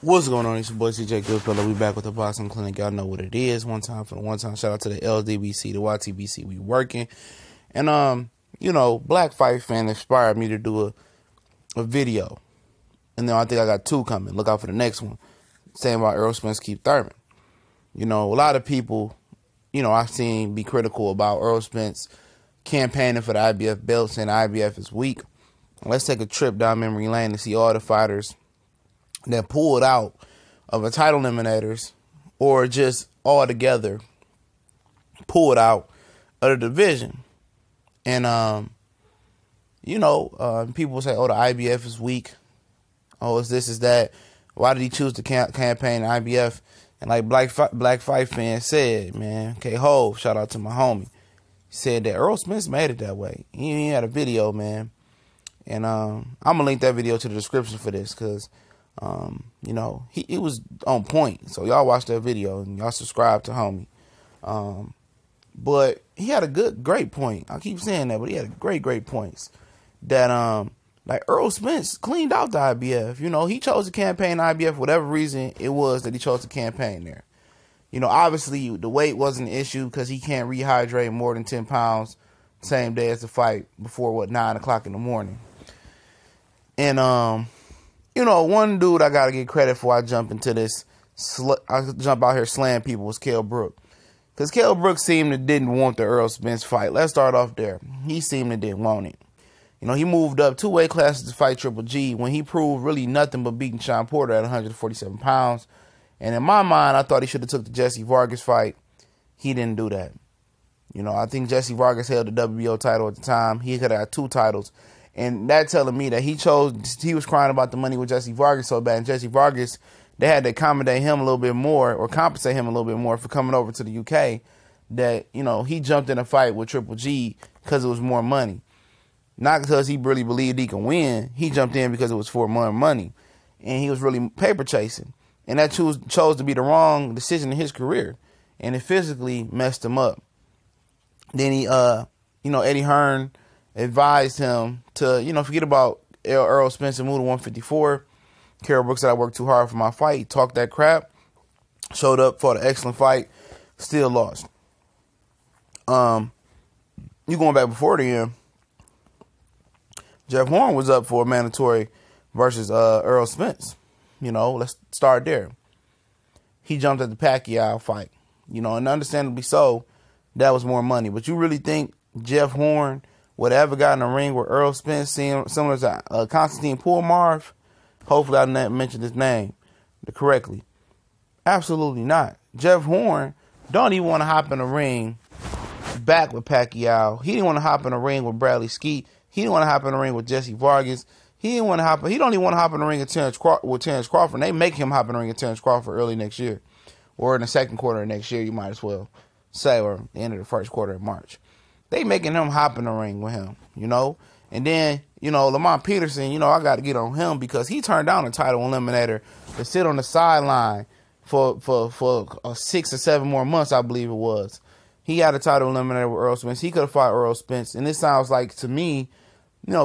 What's going on? It's your boy CJ Goodfellow. We back with the Boxing Clinic. Y'all know what it is. One time for the one time. Shout out to the LDBC, the YTBC. We working. And Black Fight Fan inspired me to do a video. And then I think I got two coming. Look out for the next one. Saying about Errol Spence Jr. A lot of people, I've seen be critical about Errol Spence campaigning for the IBF belt, saying the IBF is weak. Let's take a trip down memory lane to see all the fighters that pulled out of a title eliminators or just altogether pulled out of the division. And, people say, oh, the IBF is weak. Oh, it's this, is that. Why did he choose to campaign the IBF? And like Black Fight Fan said, man, K-Hove, shout out to my homie, he said that Errol Spence made it that way. He had a video, man. And I'm going to link that video to the description for this because he was on point. So y'all watch that video and y'all subscribe to homie. But he had a great point. I keep saying that, but he had great points. That like Errol Spence cleaned out the IBF. He chose to campaign the IBF for whatever reason it was that he chose to campaign there. Obviously the weight wasn't an issue because he can't rehydrate more than 10 pounds same day as the fight before 9 o'clock in the morning. And one dude I gotta get credit for I jump into this, I jump out here slaying people was Kell Brook. Because Kell Brook seemed to didn't want the Errol Spence fight. Let's start off there. He seemed to didn't want it. He moved up 2 weight classes to fight Triple G when he proved really nothing but beating Sean Porter at 147 pounds. And in my mind, I thought he should have took the Jesse Vargas fight. He didn't do that. I think Jesse Vargas held the WBO title at the time. He could have had 2 titles. And that telling me that he was crying about the money with Jesse Vargas so bad. And Jesse Vargas, they had to accommodate him a little bit more or compensate him a little bit more for coming over to the UK. That, he jumped in a fight with Triple G because it was more money. Not because he really believed he could win. He jumped in because it was for more money. And he was really paper chasing. And that chose to be the wrong decision in his career. And it physically messed him up. Then he, Eddie Hearn advised him to, forget about Errol Spence and move to 154. Kell Brook said I worked too hard for my fight. He talked that crap. Showed up, fought an excellent fight. Still lost. You going back before the end. Jeff Horn was up for a mandatory versus Errol Spence. Let's start there. He jumped at the Pacquiao fight. And understandably so, that was more money. But you really think Jeff Horn would have ever got in a ring with Errol Spence, similar to Constantine Pullmarv? Hopefully I mentioned his name correctly. Absolutely not. Jeff Horn don't even want to hop in a ring back with Pacquiao. He didn't want to hop in a ring with Bradley Skeet. He didn't want to hop in the ring with Jesse Vargas. He don't even want to hop in the ring with Terrence Crawford. And they make him hop in the ring with Terrence Crawford early next year. Or in the second quarter of next year, you might as well say, or the end of the first quarter of March. They making him hop in the ring with him, And then, Lamont Peterson, I got to get on him because he turned down a title eliminator to sit on the sideline for 6 or 7 more months, I believe it was. He had a title eliminator with Errol Spence. He could have fought Errol Spence. And this sounds like, to me,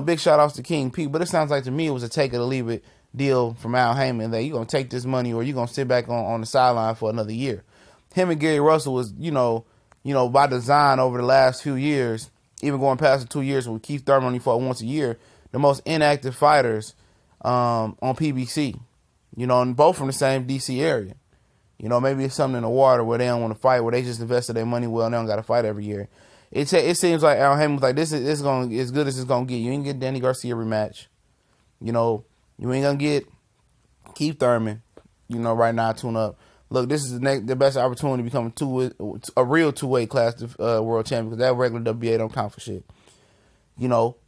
big shout outs to King P, but it sounds like to me it was a take it or leave it deal from Al Heyman that you're going to take this money or you're going to sit back on the sideline for another year. Him and Gary Russell was, by design over the last few years, even going past the 2 years with Keith Thurman only fought once a year, the most inactive fighters on PBC, and both from the same DC area. Maybe it's something in the water where they don't want to fight, where they just invested their money well and they don't got to fight every year. It seems like Al Heyman was like, this is going as good as it's going to get. You ain't get Danny Garcia rematch. You ain't going to get Keith Thurman, right now, tune up. Look, this is the best opportunity to become a real 2-weight class world champion because that regular WBA don't count for shit.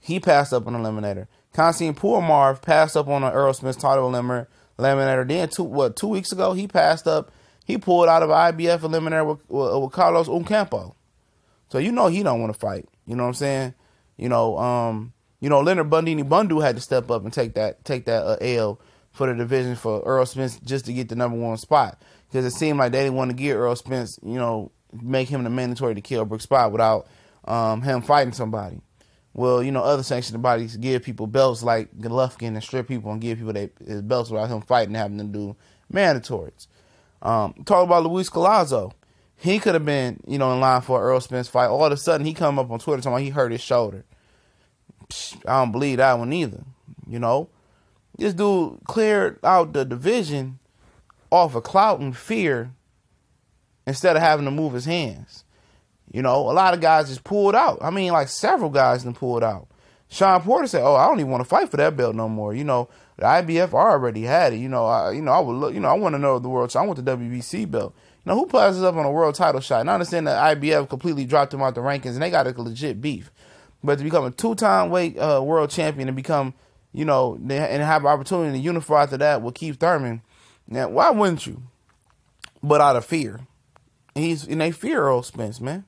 He passed up on an eliminator. Constantine Pullmarv passed up on an Errol Spence title eliminator. Then 2 weeks ago, he passed up. He pulled out of an IBF eliminator with Carlos Uncampo. So he don't want to fight. You know what I'm saying? Leonard Bundu had to step up and take that L for the division for Errol Spence just to get the number 1 spot. Because it seemed like they didn't want to give Errol Spence, make him the mandatory to Kell Brook spot without him fighting somebody. well, other sanctioned bodies give people belts like Golovkin and strip people and give people his belts without him fighting and having to do mandatories. Talk about Luis Collazo. He could have been, in line for an Errol Spence fight. All of a sudden, he come up on Twitter talking about he hurt his shoulder. I don't believe that one either. This dude cleared out the division off of clout and fear instead of having to move his hands. A lot of guys just pulled out. I mean, like several guys then pulled out. Sean Porter said, I don't even want to fight for that belt no more. The IBF already had it. I would look, I want to know the world. So I want the WBC belt. Who passes up on a world title shot? And I understand that IBF completely dropped him out the rankings and they got a legit beef. But to become a 2-time weight world champion and become, and have an opportunity to unify after that with Keith Thurman, now why wouldn't you? But out of fear. And they fear Errol Spence, man.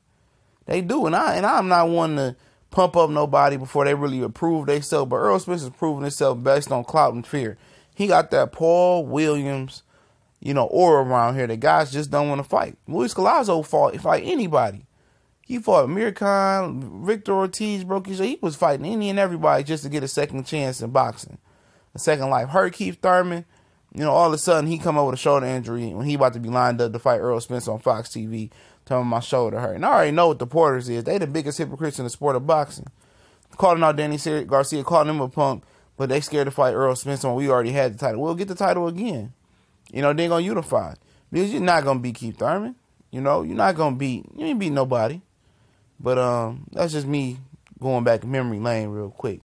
They do. And I'm not one to pump up nobody before they really approve themselves. But Errol Spence is proving himself based on clout and fear. He got that Paul Williams, aura around here that guys just don't want to fight. Luis Collazo fight anybody. He fought Amir Khan, Victor Ortiz broke his. He was fighting any and everybody just to get a second chance in boxing, a second life. Hurt Keith Thurman. All of a sudden he come up with a shoulder injury when he about to be lined up to fight Errol Spence on Fox TV. Telling my shoulder hurt. And I already know what the Porters is. They the biggest hypocrites in the sport of boxing. Calling out Danny Garcia, calling him a punk, but they scared to fight Errol Spence when we already had the title. We'll get the title again. They ain't gonna unify. Because you're not gonna beat Keith Thurman. You're not gonna you ain't beat nobody. But that's just me going back to memory lane real quick.